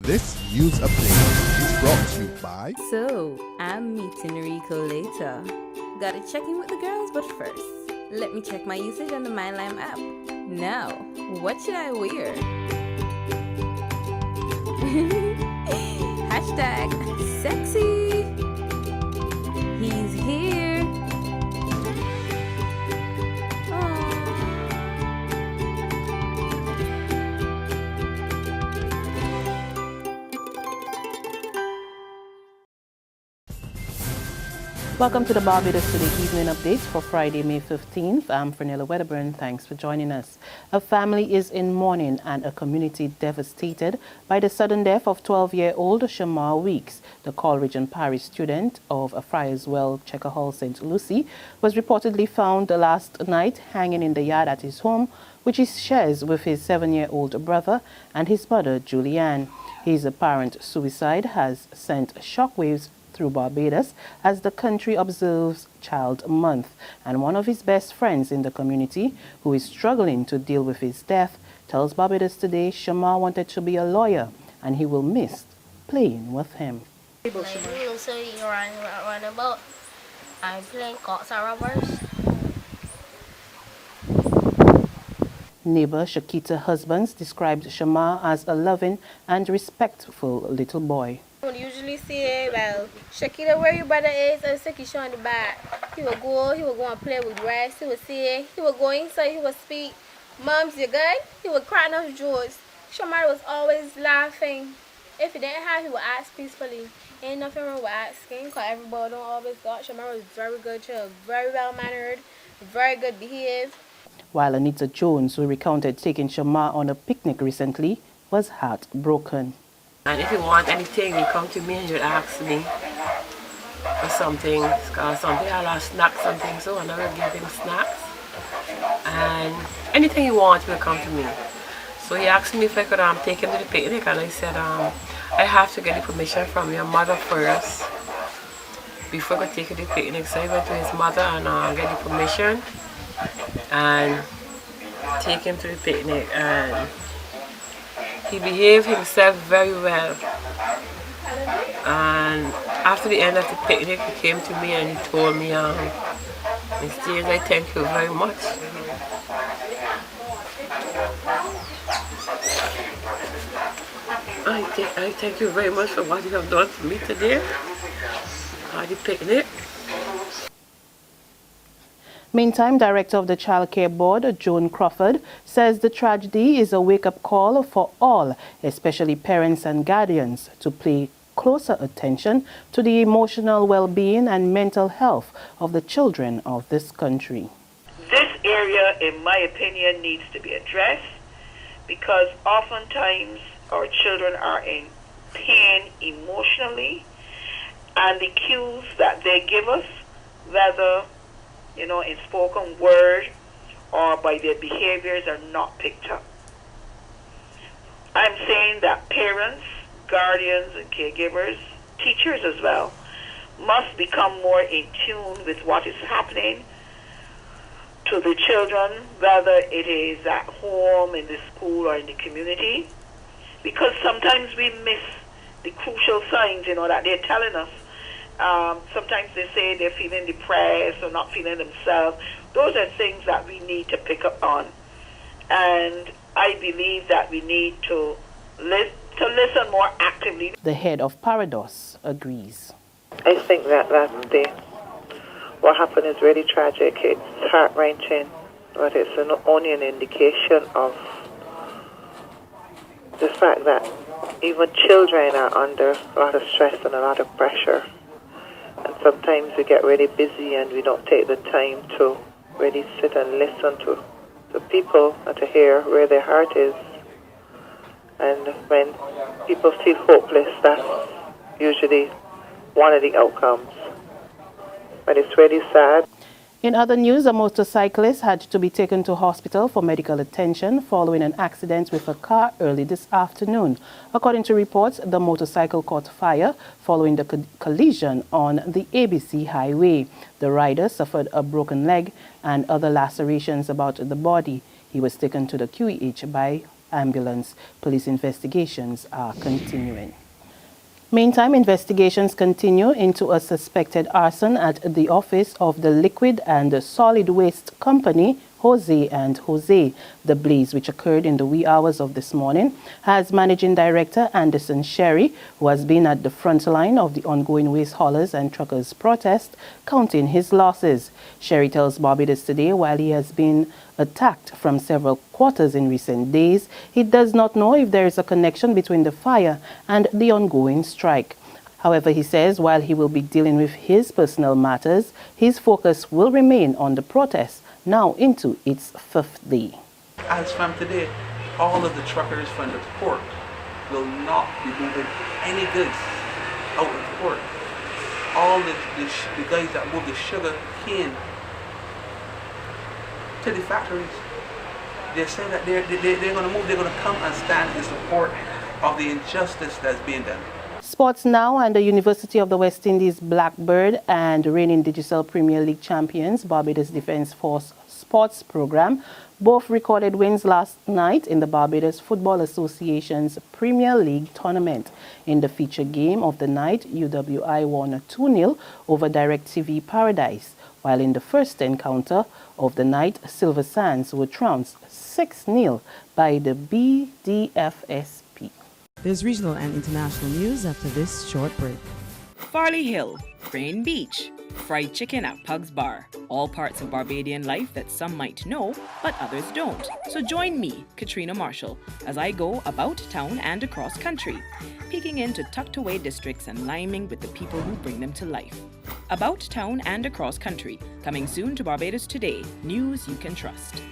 This news update is brought to you by... So, I'm meeting Rico later. Gotta check in with the girls, but first, let me check my usage on the MyLime app. Now, what should I wear? Hashtag sexy. He's here. Welcome to the Barbados Today Evening Updates for Friday, May 15th. I'm Fernella Wedderburn. Thanks for joining us. A family is in mourning and a community devastated by the sudden death of 12-year-old Shamar Weekes. The Coleridge and Parish student of Friarswell, Checker Hall, St. Lucie, was reportedly found last night hanging in the yard at his home, which he shares with his 7-year-old brother and his mother, Julianne. His apparent suicide has sent shockwaves through Barbados as the country observes Child Month, and one of his best friends in the community, who is struggling to deal with his death, tells Barbados Today Shamar wanted to be a lawyer and he will miss playing with him. So you run about and playing cops and robbers. Neighbor Shakita Husbands described Shamar as a loving and respectful little boy. We usually say, well, Shakita, where your brother is, and Shakisha on the back. He will go and play with grass. He would say, he would go inside, he would speak, "Moms, you good?" He would cry out jokes. Shamar was always laughing. If he didn't have, he would ask peacefully. Ain't nothing wrong with asking, because everybody don't always got. Shamar was very good child, very well mannered, very good behaved. While Anita Jones, who recounted taking Shamar on a picnic recently, was heartbroken. And if you want anything, you come to me and you ask me for something. Something I'll have snacks and things, so I never give him snacks. And anything you want, you will come to me. So he asked me if I could take him to the picnic, and I said, I have to get the permission from your mother first before I could take him to the picnic. So I went to his mother and get the permission and take him to the picnic. And he behaved himself very well, and after the end of the picnic he came to me and he told me, Miss James, I thank you very much. I thank you very much for what you have done for me today at the picnic. Meantime, Director of the Childcare Board, Joan Crawford, says the tragedy is a wake-up call for all, especially parents and guardians, to pay closer attention to the emotional well-being and mental health of the children of this country. This area, in my opinion, needs to be addressed because oftentimes our children are in pain emotionally, and the cues that they give us, whether in spoken word or by their behaviors, are not picked up. I'm saying that parents, guardians and caregivers, teachers as well, must become more in tune with what is happening to the children, whether it is at home, in the school or in the community, because sometimes we miss the crucial signs, that they're telling us. Sometimes they say they're feeling depressed or not feeling themselves. Those are things that we need to pick up on. And I believe that we need to listen more actively. The head of Barbados agrees. I think that what happened is really tragic. It's heart-wrenching, but it's only an indication of the fact that even children are under a lot of stress and a lot of pressure. And sometimes we get really busy and we don't take the time to really sit and listen to people and to hear where their heart is. And when people feel hopeless, that's usually one of the outcomes. But it's really sad. In other news, a motorcyclist had to be taken to hospital for medical attention following an accident with a car early this afternoon. According to reports, the motorcycle caught fire following the collision on the ABC highway. The rider suffered a broken leg and other lacerations about the body. He was taken to the QEH by ambulance. Police investigations are continuing. Meantime, investigations continue into a suspected arson at the office of the Liquid and Solid Waste Company, Jose and Jose. The blaze, which occurred in the wee hours of this morning, has Managing Director Anderson Sherry, who has been at the front line of the ongoing waste haulers and truckers protest, counting his losses. Sherry tells Barbados Today while he has been attacked from several quarters in recent days, he does not know if there is a connection between the fire and the ongoing strike. However, he says while he will be dealing with his personal matters, his focus will remain on the protest, now into its 5th day. As from today, all of the truckers from the port will not be moving any goods out of the port. All the guys that move the sugar cane to the factories, they're saying that they're going to move, they're going to come and stand in support of the injustice that's being done. Sports now, and the University of the West Indies Blackbird and reigning Digicel Premier League champions Barbados Defence Force sports program both recorded wins last night in the Barbados Football Association's Premier League tournament. In the feature game of the night, UWI won 2-0 over DirecTV Paradise, while in the first encounter of the night, Silver Sands were trounced 6-0 by the BDFSP. There's regional and international news after this short break. Farley Hill, Crane Beach, fried chicken at Pug's Bar. All parts of Barbadian life that some might know, but others don't. So join me, Katrina Marshall, as I go about town and across country, peeking into tucked away districts and liming with the people who bring them to life. About town and across country, coming soon to Barbados Today, news you can trust.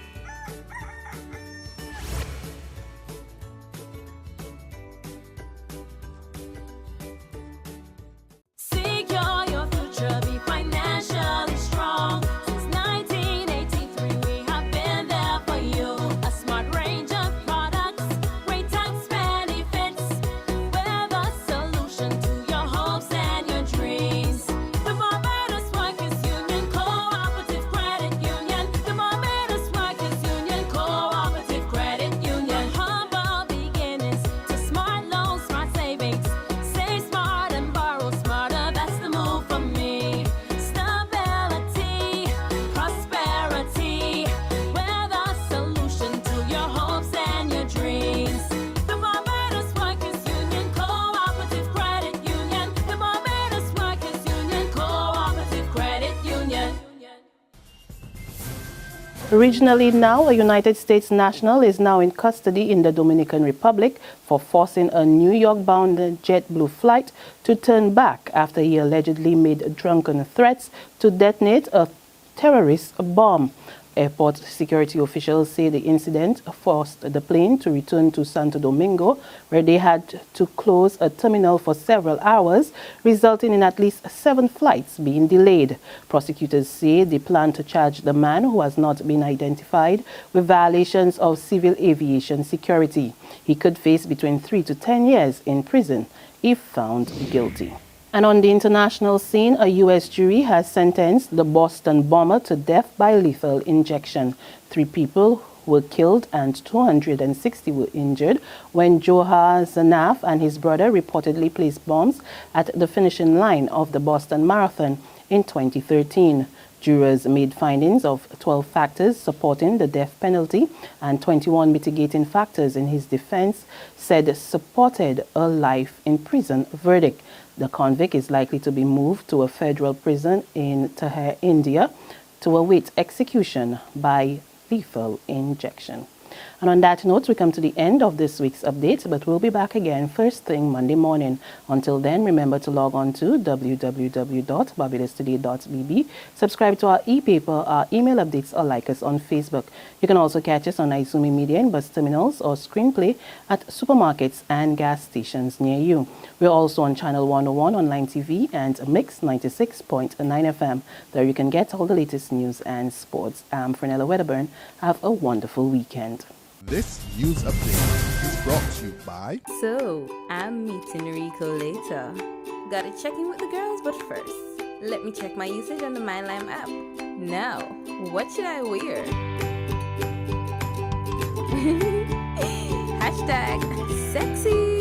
Regionally now, a United States national is now in custody in the Dominican Republic for forcing a New York-bound JetBlue flight to turn back after he allegedly made drunken threats to detonate a terrorist bomb. Airport security officials say the incident forced the plane to return to Santo Domingo, where they had to close a terminal for several hours, resulting in at least 7 flights being delayed. Prosecutors say they plan to charge the man, who has not been identified, with violations of civil aviation security. He could face between 3 to 10 years in prison if found guilty. And on the international scene, a U.S. jury has sentenced the Boston bomber to death by lethal injection. 3 people were killed and 260 were injured when Johar Zanaf and his brother reportedly placed bombs at the finishing line of the Boston Marathon in 2013. Jurors made findings of 12 factors supporting the death penalty and 21 mitigating factors in his defense said supported a life in prison verdict. The convict is likely to be moved to a federal prison in Tahir, India, to await execution by lethal injection. And on that note, we come to the end of this week's update, but we'll be back again first thing Monday morning. Until then, remember to log on to www.barbadostoday.bb, subscribe to our e-paper, our email updates, or like us on Facebook. You can also catch us on Izumi Media in bus terminals or screenplay at supermarkets and gas stations near you. We're also on Channel 101 online TV and Mix 96.9 FM. There you can get all the latest news and sports. I'm Fernella Wedderburn. Have a wonderful weekend. This news update is brought to you by... So, I'm meeting Rico later. Gotta check in with the girls, but first, let me check my usage on the MyLime app. Now, what should I wear? Hashtag sexy.